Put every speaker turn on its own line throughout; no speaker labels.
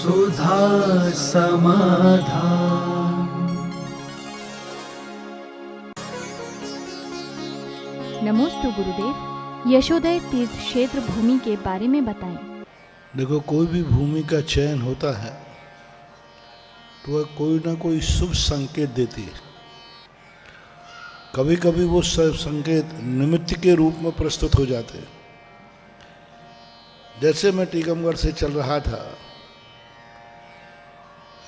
सुधा समाधान।
नमोस्तु गुरुदेव, यशोदय तीर्थ क्षेत्र भूमि के बारे में बताएं।
देखो, कोई भी भूमि का चयन होता है तो वह कोई ना कोई शुभ संकेत देती है। कभी कभी वो सब संकेत निमित्त के रूप में प्रस्तुत हो जाते हैं। जैसे मैं टीकमगढ़ से चल रहा था,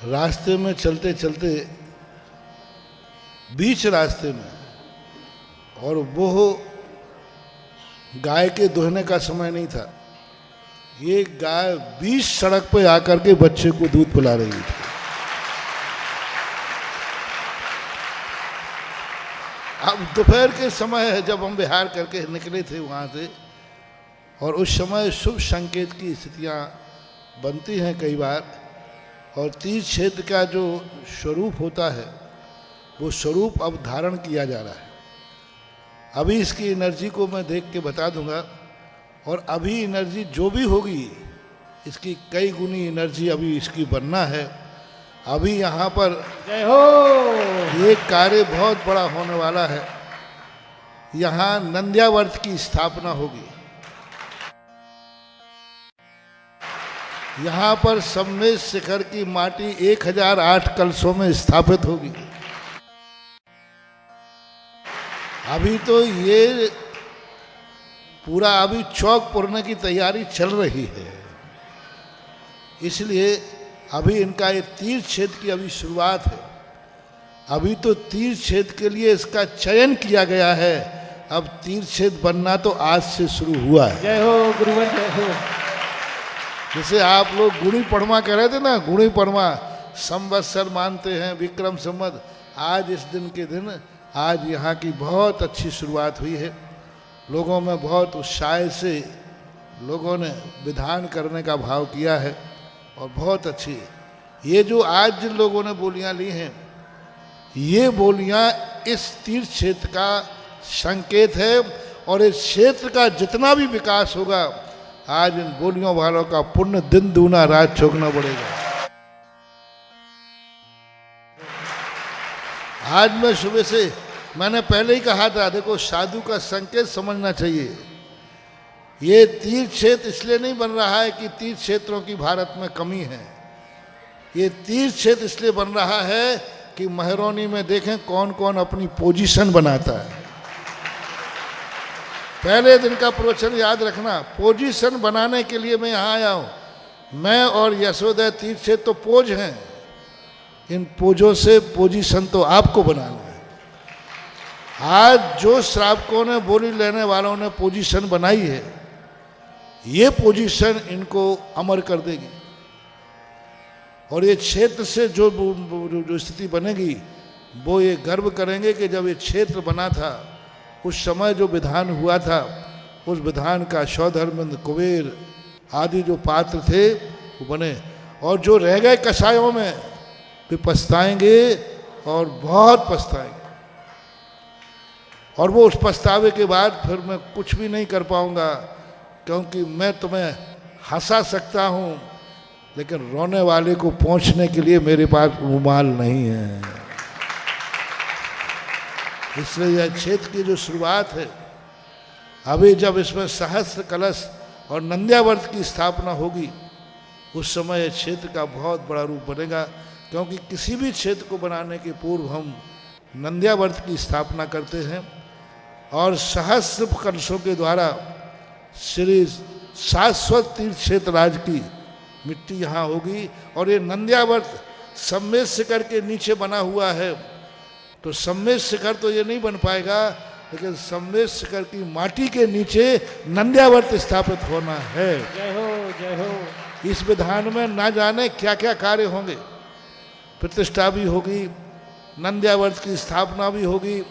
रास्ते में चलते चलते बीच रास्ते में, और वो गाय के दुहने का समय नहीं था, ये गाय बीच सड़क पे आकर के बच्चे को दूध पिला रही थी। अब दोपहर के समय है जब हम विहार करके निकले थे वहाँ से, और उस समय शुभ संकेत की स्थितियाँ बनती हैं कई बार। और तीर्थ क्षेत्र का जो स्वरूप होता है वो स्वरूप अब धारण किया जा रहा है। अभी इसकी एनर्जी को मैं देख के बता दूंगा, और अभी एनर्जी जो भी होगी इसकी कई गुनी एनर्जी अभी इसकी बनना है। अभी यहाँ पर
जय हो,
ये कार्य बहुत बड़ा होने वाला है। यहाँ नंद्यावर्त की स्थापना होगी। यहाँ पर सम्मेद शिखर की माटी 1008 कलशों में स्थापित होगी। अभी तो ये पूरा अभी चौक पुरने की तैयारी चल रही है, इसलिए अभी इनका ये तीर्थ क्षेत्र की अभी शुरुआत है। अभी तो तीर्थ क्षेत्र के लिए इसका चयन किया गया है। अब तीर्थ क्षेत्र बनना तो आज से शुरू हुआ है।
जय हो गुरुवर, जय हो।
जैसे आप लोग गुणी पड़मा कह रहे थे ना, गुणी पड़मा संवत्सर मानते हैं, विक्रम संवत। आज इस दिन के दिन आज यहाँ की बहुत अच्छी शुरुआत हुई है। लोगों में बहुत उत्साह से लोगों ने विधान करने का भाव किया है, और बहुत अच्छी। ये जो आज जिन लोगों ने बोलियां ली हैं, ये बोलियां इस तीर्थ क्षेत्र का संकेत है। और इस क्षेत्र का जितना भी विकास होगा, आज इन बोलियों वालों का पुण्य दिन दूना रात चौगुना बढ़ेगा। आज मैं सुबह से मैंने पहले ही कहा था, देखो साधु का संकेत समझना चाहिए। ये तीर्थ क्षेत्र इसलिए नहीं बन रहा है कि तीर्थ क्षेत्रों की भारत में कमी है। ये तीर्थ क्षेत्र इसलिए बन रहा है कि महरौनी में देखें कौन कौन अपनी पोजीशन बनाता है। पहले दिन का प्रवचन याद रखना, पोजीशन बनाने के लिए मैं यहाँ आया हूँ। मैं और यशोदय तीर्थ क्षेत्र तो पोज हैं, इन पोजों से पोजीशन तो आपको बनाना है। आज जो श्रावकों ने, बोली लेने वालों ने पोजीशन बनाई है, ये पोजीशन इनको अमर कर देगी। और ये क्षेत्र से जो स्थिति बनेगी, वो ये गर्व करेंगे कि जब ये क्षेत्र बना था, उस समय जो विधान हुआ था, उस विधान का सौधर्मंद, कुबेर आदि जो पात्र थे वो बने। और जो रह गए कसायों में वे पछताएंगे, और बहुत पछताएंगे। और वो उस पछतावे के बाद फिर मैं कुछ भी नहीं कर पाऊंगा, क्योंकि मैं तुम्हें हंसा सकता हूं, लेकिन रोने वाले को पहुंचने के लिए मेरे पास रुमाल नहीं है। इसलिए यह क्षेत्र की जो शुरुआत है, अभी जब इसमें सहस्त्र कलश और नंद्यावर्त की स्थापना होगी, उस समय यह क्षेत्र का बहुत बड़ा रूप बनेगा। क्योंकि किसी भी क्षेत्र को बनाने के पूर्व हम नंद्यावर्त की स्थापना करते हैं, और सहस्त्र कलशों के द्वारा श्री शाश्वत तीर्थ क्षेत्र राज की मिट्टी यहाँ होगी। और ये नंद्यावर्त सम्मेद शिखर के नीचे बना हुआ है, तो सम्मेद शिखर तो ये नहीं बन पाएगा, लेकिन सम्मेद शिखर की माटी के नीचे नंद्यावर्त स्थापित होना है।
जय हो, जय हो।
इस विधान में ना जाने क्या क्या कार्य होंगे। प्रतिष्ठा भी होगी, नंद्यावर्त की स्थापना भी होगी,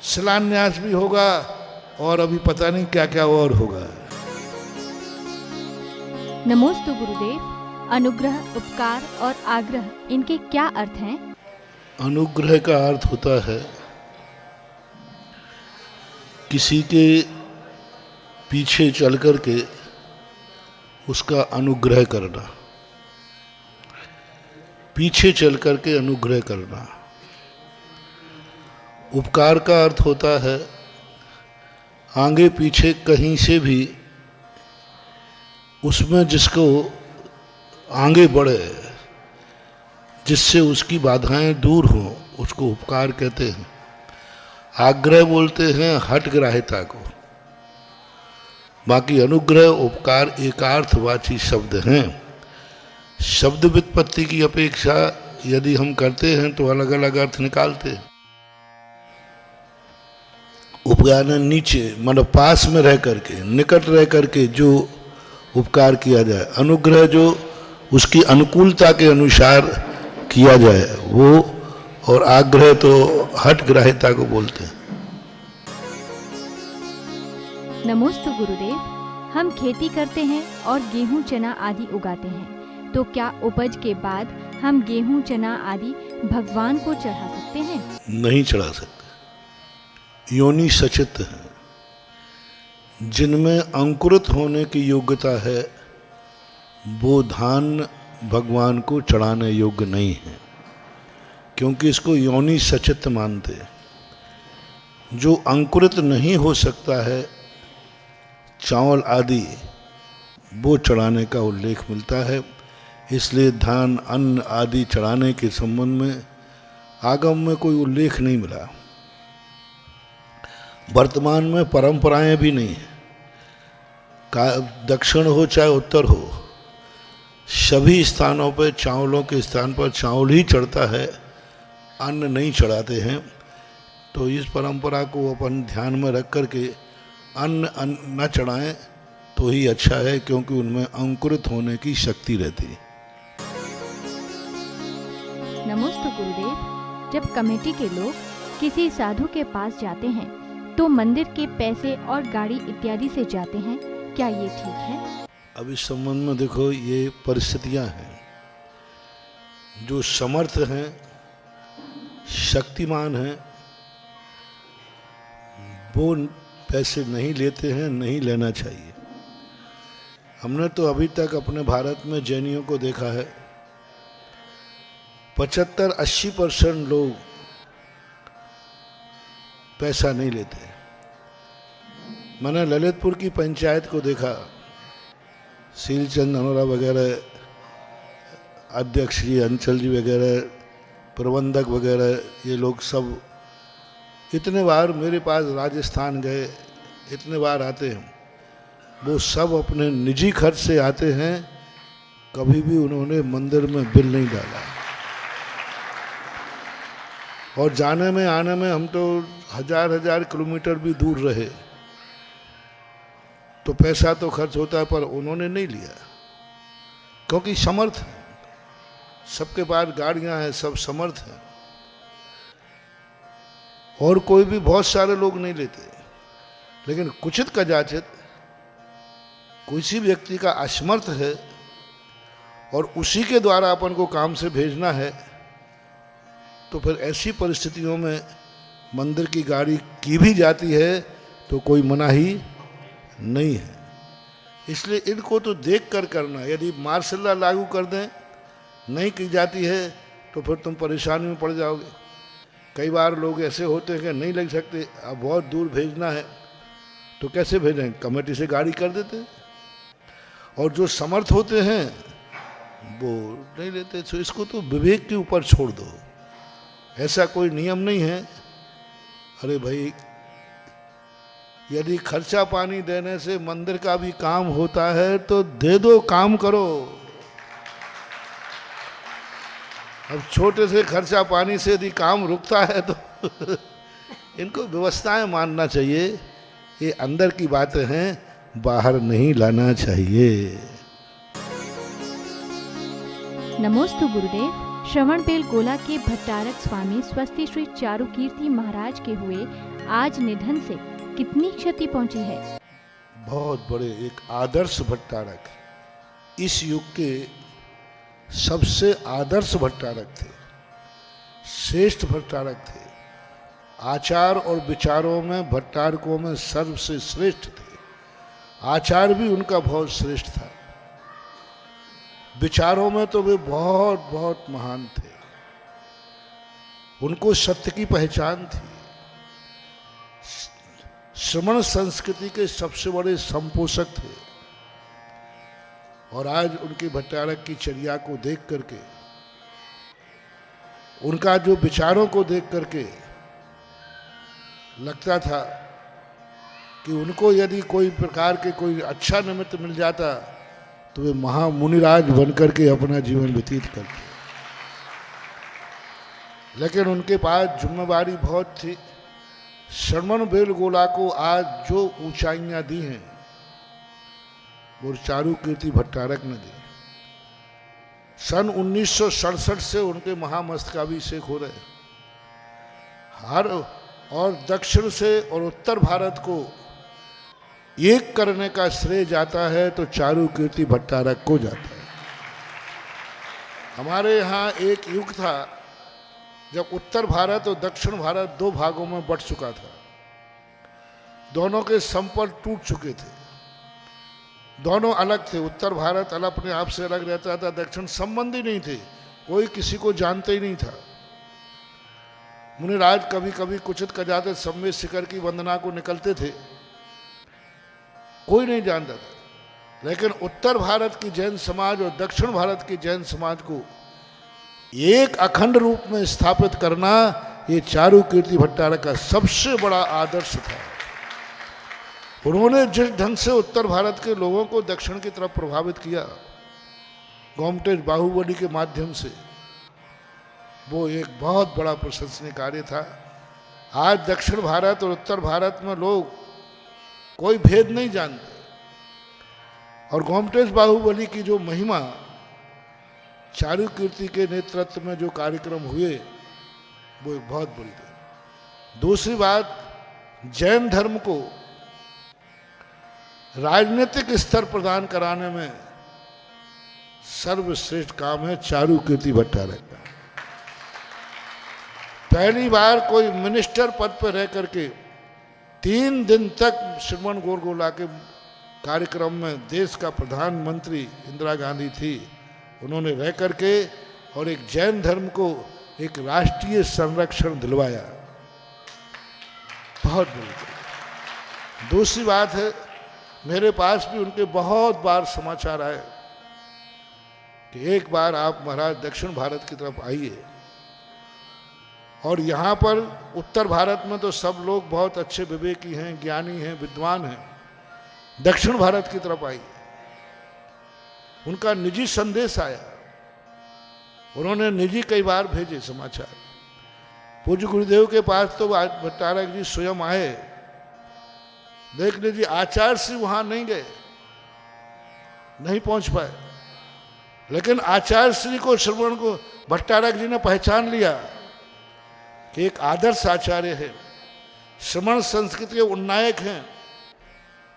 शिलान्यास भी होगा, और अभी पता नहीं क्या क्या और होगा।
नमोस्तु गुरुदेव, अनुग्रह, उपकार और आग्रह, इनके क्या अर्थ हैं?
अनुग्रह का अर्थ होता है किसी के पीछे चल कर के उसका अनुग्रह करना। पीछे चल करके अनुग्रह करना। उपकार का अर्थ होता है आगे पीछे कहीं से भी उसमें जिसको आगे बढ़े, जिससे उसकी बाधाएं दूर हों, उसको उपकार कहते हैं। आग्रह बोलते हैं हठग्राह्यता को। बाकी अनुग्रह उपकार एकार्थवाची शब्द हैं। शब्द व्युत्पत्ति की अपेक्षा यदि हम करते हैं तो अलग अलग अर्थ निकालते हैं। उपकार नीचे मतलब पास में रह करके, निकट रह करके जो उपकार किया जाए, अनुग्रह जो उसकी अनुकूलता के अनुसार किया जाए वो, और आग्रह तो हठग्राह्यता को बोलते हैं।
नमोस्तु गुरुदेव, हम खेती करते हैं और गेहूं चना आदि उगाते हैं, तो क्या उपज के बाद हम गेहूं चना आदि भगवान को चढ़ा सकते हैं?
नहीं चढ़ा सकते। योनि सचित है। जिनमें अंकुरित होने की योग्यता है वो धान भगवान को चढ़ाने योग्य नहीं है, क्योंकि इसको योनि सचित मानते हैं। जो अंकुरित नहीं हो सकता है, चावल आदि, वो चढ़ाने का उल्लेख मिलता है। इसलिए धान अन्न आदि चढ़ाने के संबंध में आगम में कोई उल्लेख नहीं मिला। वर्तमान में परंपराएं भी नहीं है। दक्षिण हो चाहे उत्तर हो, सभी स्थानों पर चावलों के स्थान पर चावल ही चढ़ता है, अन्न नहीं चढ़ाते हैं। तो इस परंपरा को अपन ध्यान में रख करके अन्न न चढ़ाएं तो ही अच्छा है, क्योंकि उनमें अंकुरित होने की शक्ति रहती है।
नमोस्तु गुरुदेव, जब कमेटी के लोग किसी साधु के पास जाते हैं तो मंदिर के पैसे और गाड़ी इत्यादि से जाते हैं, क्या ये ठीक है?
अब इस संबंध में देखो, ये परिस्थितियां हैं। जो समर्थ हैं, शक्तिमान हैं, वो पैसे नहीं लेते हैं, नहीं लेना चाहिए। हमने तो अभी तक अपने भारत में जैनियों को देखा है, 75-80% लोग पैसा नहीं लेते। मैंने ललितपुर की पंचायत को देखा, सीलचंद अनोरा वगैरह, अध्यक्ष जी अंचल जी वगैरह, प्रबंधक वगैरह, ये लोग सब इतने बार मेरे पास राजस्थान गए, इतने बार आते हैं। वो सब अपने निजी खर्च से आते हैं, कभी भी उन्होंने मंदिर में बिल नहीं डाला। और जाने में आने में हम तो हजार किलोमीटर भी दूर रहे, तो पैसा तो खर्च होता है, पर उन्होंने नहीं लिया, क्योंकि समर्थ है। सबके पास गाड़ियां हैं, सब समर्थ हैं। और कोई भी बहुत सारे लोग नहीं लेते। लेकिन कुचित कदाचित किसी व्यक्ति का असमर्थ है और उसी के द्वारा अपन को काम से भेजना है, तो फिर ऐसी परिस्थितियों में मंदिर की गाड़ी की भी जाती है तो कोई मनाही नहीं है। इसलिए इनको तो देख कर करना। यदि मार्शल लॉ लागू कर दें, नहीं की जाती है, तो फिर तुम परेशानी में पड़ जाओगे। कई बार लोग ऐसे होते हैं कि नहीं लग सकते, अब बहुत दूर भेजना है, तो कैसे भेजें? कमेटी से गाड़ी कर देते हैं। और जो समर्थ होते हैं वो नहीं लेते। तो इसको तो विवेक के ऊपर छोड़ दो। ऐसा कोई नियम नहीं है। अरे भाई, यदि खर्चा पानी देने से मंदिर का भी काम होता है तो दे दो, काम करो। अब छोटे से खर्चा पानी से यदि काम रुकता है तो इनको व्यवस्थाएं मानना चाहिए। ये अंदर की बातें हैं, बाहर नहीं लाना चाहिए।
नमोस्तु गुरुदेव, श्रवणबेल गोला के भट्टारक स्वामी स्वस्ति श्री चारुकीर्ति महाराज के हुए आज निधन से कितनी क्षति पहुंची है?
बहुत बड़े एक आदर्श भट्टारक, इस युग के सबसे आदर्श भट्टारक थे, श्रेष्ठ भट्टारक थे। आचार और विचारों में भट्टारकों में सर्वसे श्रेष्ठ थे। आचार भी उनका बहुत श्रेष्ठ था। विचारों में तो वे बहुत बहुत महान थे। उनको सत्य की पहचान थी। श्रमण संस्कृति के सबसे बड़े संपोषक थे। और आज उनके भट्टारक की चर्या को देख करके, उनका जो विचारों को देख करके लगता था कि उनको यदि कोई प्रकार के कोई अच्छा निमित्त मिल जाता तो वे महामुनिराज बनकर के अपना जीवन व्यतीत करते। लेकिन उनके पास जिम्मेवारी बहुत थी। श्रमण बेलगोला को आज जो ऊंचाइयां दी हैं वो चारुकीर्ति भट्टारक ने दी। सन 1967 से उनके महामस्तकाभिषेक हो रहे। हर और दक्षिण से और उत्तर भारत को एक करने का श्रेय जाता है तो चारुकीर्ति भट्टारक को जाता है। हमारे यहाँ एक युग था जब उत्तर भारत और दक्षिण भारत दो भागों में बंट चुका था। दोनों के संपर्क टूट चुके थे। दोनों अलग थे। उत्तर भारत अलग अपने आप से अलग रहता था, दक्षिण संबंध ही नहीं थे, कोई किसी को जानते ही नहीं था। मुनिराज कभी कभी कुचित कजाते सम्मेद शिखर की वंदना को निकलते थे, कोई नहीं जानता था। लेकिन उत्तर भारत की जैन समाज और दक्षिण भारत की जैन समाज को एक अखंड रूप में स्थापित करना ये चारुकीर्ति भट्टारक का सबसे बड़ा आदर्श था। उन्होंने जिस ढंग से उत्तर भारत के लोगों को दक्षिण की तरफ प्रभावित किया गोमटेश बाहुबली के माध्यम से, वो एक बहुत बड़ा प्रशंसनीय कार्य था। आज दक्षिण भारत और उत्तर भारत में लोग कोई भेद नहीं जानते। और गोमटेश बाहुबली की जो महिमा, चारुकीर्ति के नेतृत्व में जो कार्यक्रम हुए वो एक बहुत बड़ी थी। दूसरी बात, जैन धर्म को राजनीतिक स्तर प्रदान कराने में सर्वश्रेष्ठ काम है चारुकीर्ति भट्टारक का। पहली बार कोई मिनिस्टर पद पर रह करके 3 दिन तक श्रमण बेलगोला के कार्यक्रम में देश का प्रधानमंत्री इंदिरा गांधी थी, उन्होंने रह करके और एक जैन धर्म को एक राष्ट्रीय संरक्षण दिलवाया। बहुत बड़ी। दूसरी बात है, मेरे पास भी उनके बहुत बार समाचार आए कि एक बार आप महाराज दक्षिण भारत की तरफ आइए। और यहाँ पर उत्तर भारत में तो सब लोग बहुत अच्छे विवेकी हैं, ज्ञानी हैं, विद्वान हैं। दक्षिण भारत की तरफ आइए। उनका निजी संदेश आया, उन्होंने निजी कई बार भेजे समाचार। पूज्य गुरुदेव के पास तो भट्टारक जी स्वयं आए, देख लीजिए। आचार्य श्री वहां नहीं गए, नहीं पहुंच पाए, लेकिन आचार्य श्री को श्रवण को भट्टारक जी ने पहचान लिया कि एक आदर्श आचार्य है, श्रमण संस्कृति के उन्नायक हैं।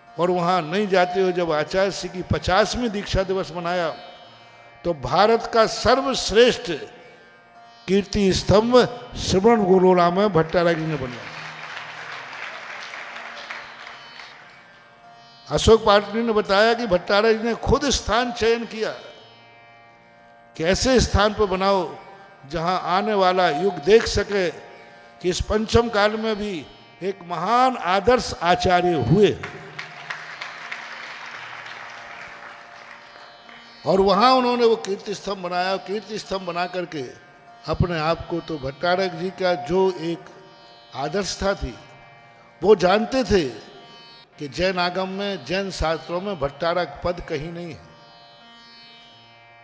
और वहाँ नहीं जाते हुए जब आचार्य श्री की 50वीं दीक्षा दिवस मनाया तो भारत का सर्वश्रेष्ठ कीर्ति स्तंभ श्रमण बेलगोला में भट्टारक जी ने बनाया। अशोक पाटनी ने बताया कि भट्टारक जी ने खुद स्थान चयन किया कि ऐसे स्थान पर बनाओ जहां आने वाला युग देख सके कि इस पंचम काल में भी एक महान आदर्श आचार्य हुए। और वहाँ उन्होंने वो कीर्ति स्तंभ बनाया। कीर्ति स्तंभ बना करके अपने आप को, तो भट्टारक जी का जो एक आदर्शता थी, वो जानते थे कि जैन आगम में, जैन शास्त्रों में भट्टारक पद कहीं नहीं है।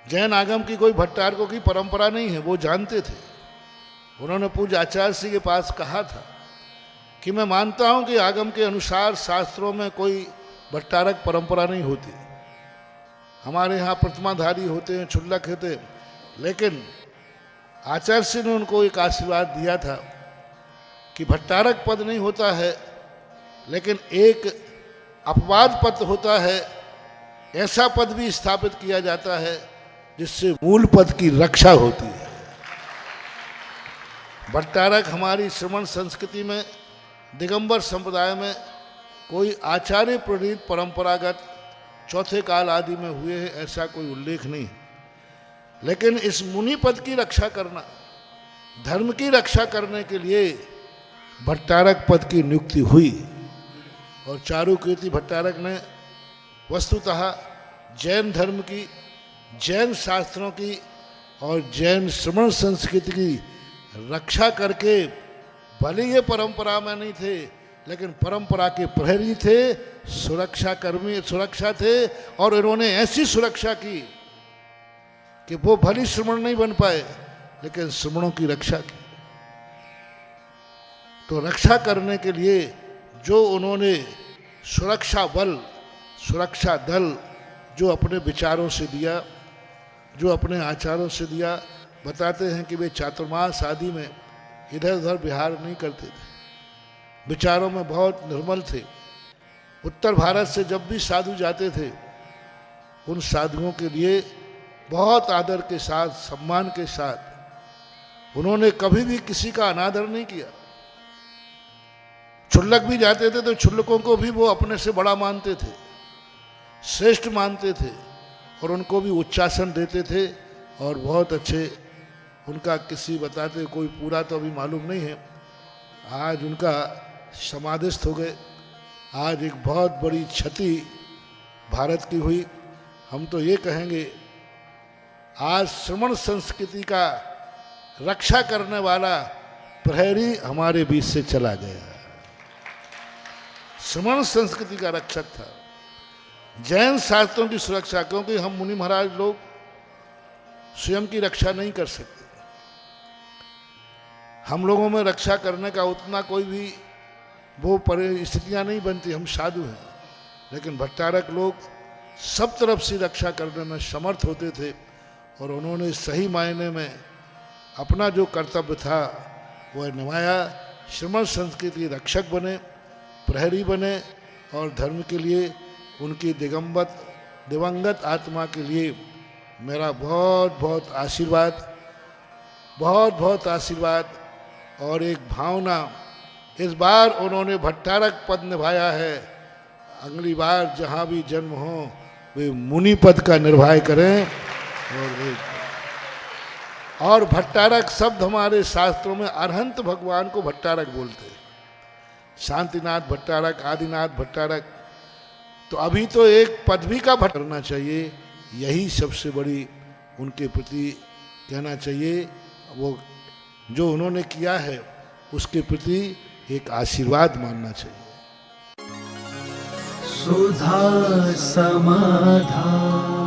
जैन आगम की कोई भट्टारकों की परंपरा नहीं है, वो जानते थे। उन्होंने पूज्य आचार्य श्री के पास कहा था कि मैं मानता हूँ कि आगम के अनुसार शास्त्रों में कोई भट्टारक परंपरा नहीं होती। हमारे यहाँ प्रतिमाधारी होते हैं, क्षुल्लक होते हैं, लेकिन आचार्य श्री ने उनको एक आशीर्वाद दिया था कि भट्टारक पद नहीं होता है, लेकिन एक अपवाद पद होता है। ऐसा पद भी स्थापित किया जाता है जिससे मूल पद की रक्षा होती है। भट्टारक हमारी श्रमण संस्कृति में, दिगंबर संप्रदाय में कोई आचार्य प्रणीत परंपरागत चौथे काल आदि में हुए हैं, ऐसा कोई उल्लेख नहीं है। लेकिन इस मुनि पद की रक्षा करना, धर्म की रक्षा करने के लिए भट्टारक पद की नियुक्ति हुई। और चारुकीर्ति भट्टारक ने वस्तुतः जैन धर्म की, जैन शास्त्रों की और जैन श्रमण संस्कृति की रक्षा करके, भले ये परंपरा में नहीं थे लेकिन परंपरा के प्रहरी थे, सुरक्षा कर्मी, सुरक्षा थे, और इन्होंने ऐसी सुरक्षा की कि वो भली श्रमण नहीं बन पाए लेकिन श्रमणों की रक्षा की। तो रक्षा करने के लिए जो उन्होंने सुरक्षा बल, सुरक्षा दल जो अपने विचारों से दिया, जो अपने आचारों से दिया, बताते हैं कि वे चातुर्मास आदि में इधर उधर विहार नहीं करते थे, विचारों में बहुत निर्मल थे। उत्तर भारत से जब भी साधु जाते थे, उन साधुओं के लिए बहुत आदर के साथ, सम्मान के साथ, उन्होंने कभी भी किसी का अनादर नहीं किया। क्षुल्लक भी जाते थे तो क्षुल्लकों को भी वो अपने से बड़ा मानते थे, श्रेष्ठ मानते थे, और उनको भी उच्चासन देते थे। और बहुत अच्छे उनका किसी बताते, कोई पूरा तो अभी मालूम नहीं है, आज उनका समाधिस्थ हो गए। आज एक बहुत बड़ी क्षति भारत की हुई। हम तो ये कहेंगे, आज श्रमण संस्कृति का रक्षा करने वाला प्रहरी हमारे बीच से चला गया। श्रमण संस्कृति का रक्षक था, जैन शास्त्रों की सुरक्षा, क्योंकि हम मुनि महाराज लोग स्वयं की रक्षा नहीं कर सकते। हम लोगों में रक्षा करने का उतना कोई भी वो परिस्थितियां नहीं बनती, हम साधु हैं। लेकिन भट्टारक लोग सब तरफ से रक्षा करने में समर्थ होते थे, और उन्होंने सही मायने में अपना जो कर्तव्य था वह निभाया। श्रमण संस्कृति रक्षक बने, प्रहरी बने, और धर्म के लिए उनकी दिवंगत आत्मा के लिए मेरा बहुत बहुत आशीर्वाद, बहुत बहुत आशीर्वाद। और एक भावना, इस बार उन्होंने भट्टारक पद निभाया है, अगली बार जहाँ भी जन्म हो वे मुनि पद का निर्वाह करें। और भट्टारक शब्द हमारे शास्त्रों में अरहंत भगवान को भट्टारक बोलते हैं, शांतिनाथ भट्टारक, आदिनाथ भट्टारक। तो अभी तो एक पदवी का भट्ट करना चाहिए, यही सबसे बड़ी उनके प्रति कहना चाहिए। वो जो उन्होंने किया है उसके प्रति एक आशीर्वाद मानना चाहिए।
सुधा समाधान